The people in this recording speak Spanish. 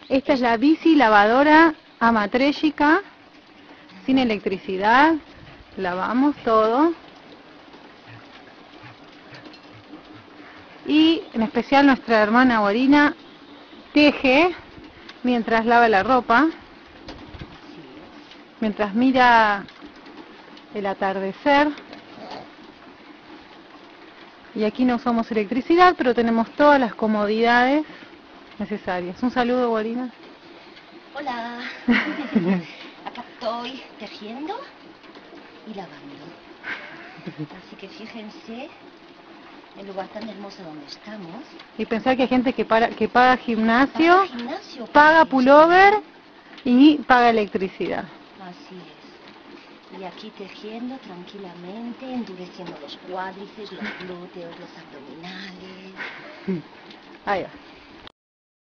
Esta es la bici lavadora Amatrésica, sin electricidad. Lavamos todo. Y en especial nuestra hermana Guarina teje mientras lava la ropa, mientras mira el atardecer. Y aquí no usamos electricidad, pero tenemos todas las comodidades necesarias. Un saludo, Guarina. Hola. Acá estoy tejiendo y lavando. Así que fíjense el lugar tan hermoso donde estamos. Y pensar que hay gente que paga gimnasio, paga pullover y paga electricidad. Así es. Y aquí tejiendo tranquilamente, endureciendo los cuádriceps, los glúteos, los abdominales. Ahí va.